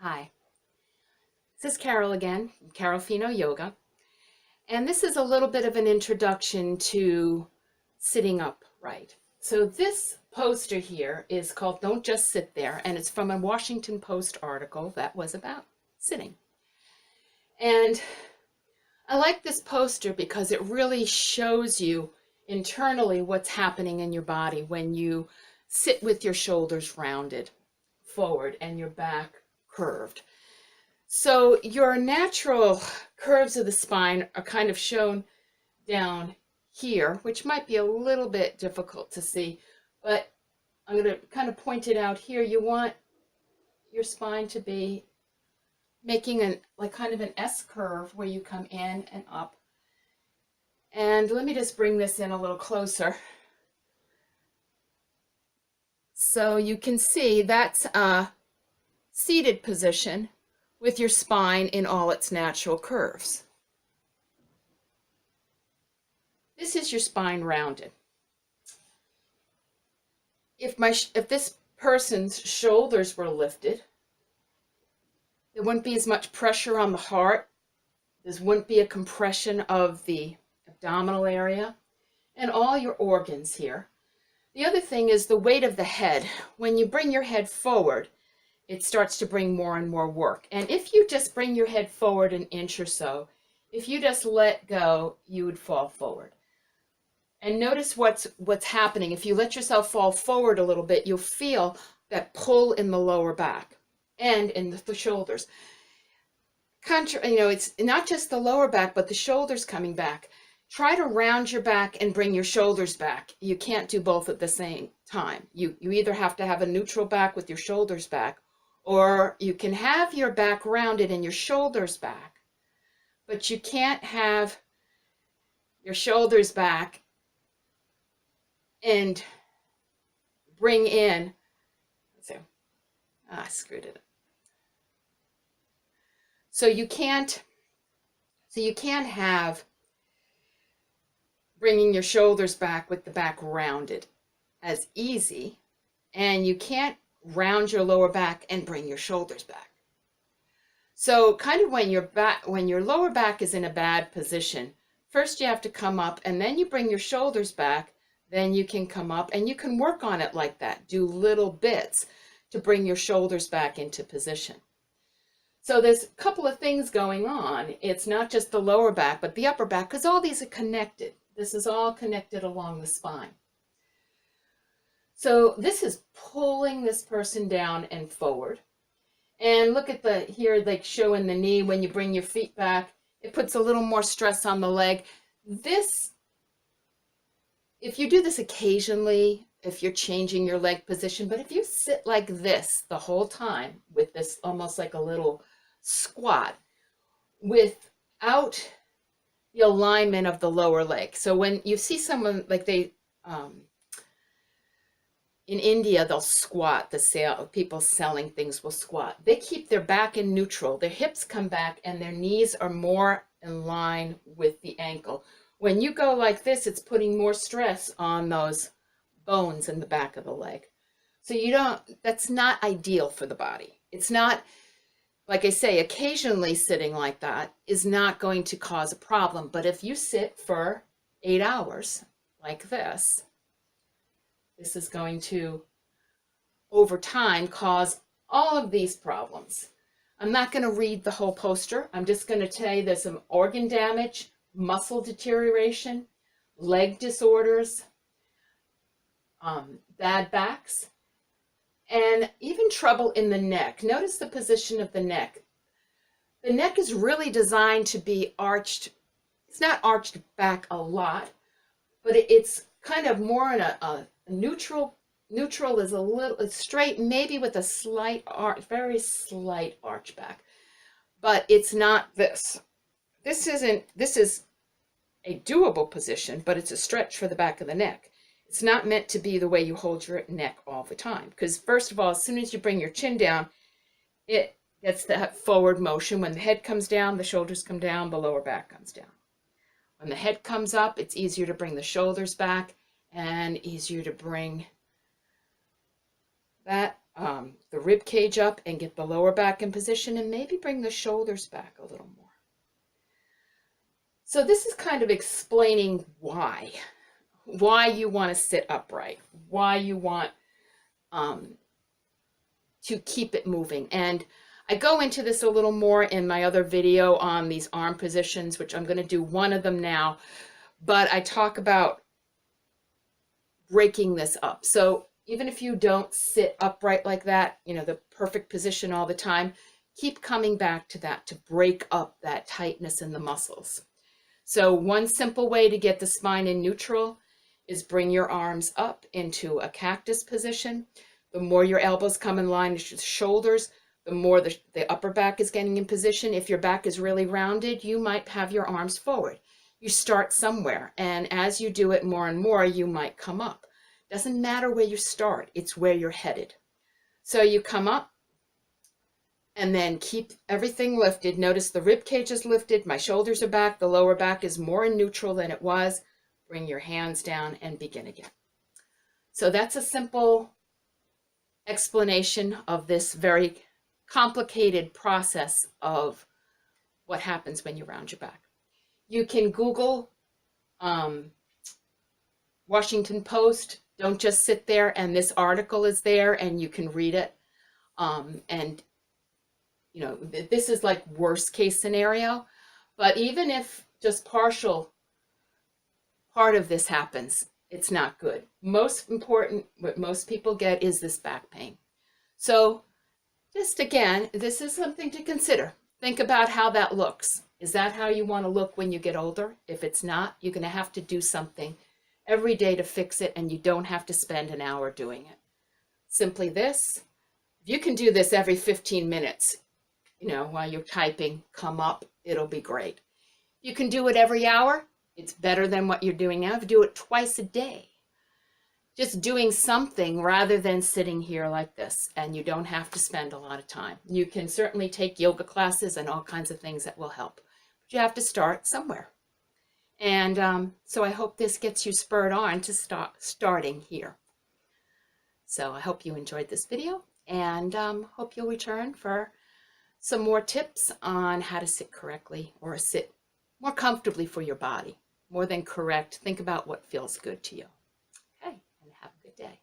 Hi, this is Carol again, Carol Fino Yoga, and this is a little bit of an introduction to sitting upright. So this poster here is called Don't Just Sit There, and it's from a Washington Post article that was about sitting. And I like this poster because it really shows you internally what's happening in your body when you sit with your shoulders rounded forward and your back curved. So your natural curves of the spine are kind of shown down here, which might be a little bit difficult to see, but I'm going to kind of point it out here. You want your spine to be making kind of an S curve where you come in and up. And let me just bring this in a little closer. So you can see that's a seated position with your spine in all its natural curves. This is your spine rounded. If this person's shoulders were lifted, there wouldn't be as much pressure on the heart. There wouldn't be a compression of the abdominal area and all your organs here. The other thing is the weight of the head. When you bring your head forward, it starts to bring more and more work. And if you just bring your head forward an inch or so, if you just let go, you would fall forward. And notice what's happening. If you let yourself fall forward a little bit, you'll feel that pull in the lower back and in the shoulders. It's not just the lower back, but the shoulders coming back. Try to round your back and bring your shoulders back. You can't do both at the same time. You either have to have a neutral back with your shoulders back, or you can have your back rounded and your shoulders back, but you can't have your shoulders back and bring in, I screwed it up. So you can't have bringing your shoulders back with the back rounded as easy, and you can't round your lower back and bring your shoulders back. So kind of when your lower back is in a bad position, first you have to come up and then you bring your shoulders back, then you can come up and you can work on it like that. Do little bits to bring your shoulders back into position. So there's a couple of things going on. It's not just the lower back, but the upper back, because all these are connected. This is all connected along the spine. So this is pulling this person down and forward. And look at here, like showing the knee. When you bring your feet back, it puts a little more stress on the leg. If you do this occasionally, if you're changing your leg position, but if you sit like this the whole time with this almost like a little squat without the alignment of the lower leg. So when you see someone like in India, they'll squat. People selling things will squat. They keep their back in neutral. Their hips come back and their knees are more in line with the ankle. When you go like this, it's putting more stress on those bones in the back of the leg. So that's not ideal for the body. It's not, like I say, occasionally sitting like that is not going to cause a problem. But if you sit for 8 hours like this is going to, over time, cause all of these problems. I'm not going to read the whole poster. I'm just going to tell you there's some organ damage, muscle deterioration, leg disorders, bad backs, and even trouble in the neck. Notice the position of the neck. The neck is really designed to be arched. It's not arched back a lot, but it's kind of more in a neutral. Neutral is it's straight, maybe with a slight arch, very slight arch back, but it's not this. This is a doable position, but it's a stretch for the back of the neck. It's not meant to be the way you hold your neck all the time, because first of all, as soon as you bring your chin down, it gets that forward motion. When the head comes down, the shoulders come down, the lower back comes down. When the head comes up, it's easier to bring the shoulders back and easier to bring that the rib cage up and get the lower back in position, and maybe bring the shoulders back a little more. So this is kind of explaining why you want to sit upright, why you want to keep it moving. And I go into this a little more in my other video on these arm positions, which I'm going to do one of them now, but I talk about breaking this up. So even if you don't sit upright like that, you know, the perfect position all the time, keep coming back to that to break up that tightness in the muscles. So one simple way to get the spine in neutral is bring your arms up into a cactus position. The more your elbows come in line with your shoulders, the more the upper back is getting in position. If your back is really rounded, you might have your arms forward. You start somewhere, and as you do it more and more, you might come up. Doesn't matter where you start, it's where you're headed. So you come up, and then keep everything lifted. Notice the rib cage is lifted, my shoulders are back, the lower back is more in neutral than it was. Bring your hands down and begin again. So that's a simple explanation of this very complicated process of what happens when you round your back. You can Google Washington Post. Don't just sit there, and this article is there and you can read it. And you know, this is like worst case scenario, but even if just partial part of this happens, it's not good. Most important, what most people get is this back pain. So just again, this is something to consider. Think about how that looks. Is that how you want to look when you get older? If it's not, you're going to have to do something every day to fix it, and you don't have to spend an hour doing it. Simply this. If you can do this every 15 minutes, you know, while you're typing, come up, it'll be great. You can do it every hour. It's better than what you're doing now. If you do it twice a day, just doing something rather than sitting here like this, and you don't have to spend a lot of time. You can certainly take yoga classes and all kinds of things that will help, but you have to start somewhere. And so I hope this gets you spurred on to starting here. So I hope you enjoyed this video, and hope you'll return for some more tips on how to sit correctly, or sit more comfortably for your body. More than correct, think about what feels good to you. Okay, and have a good day.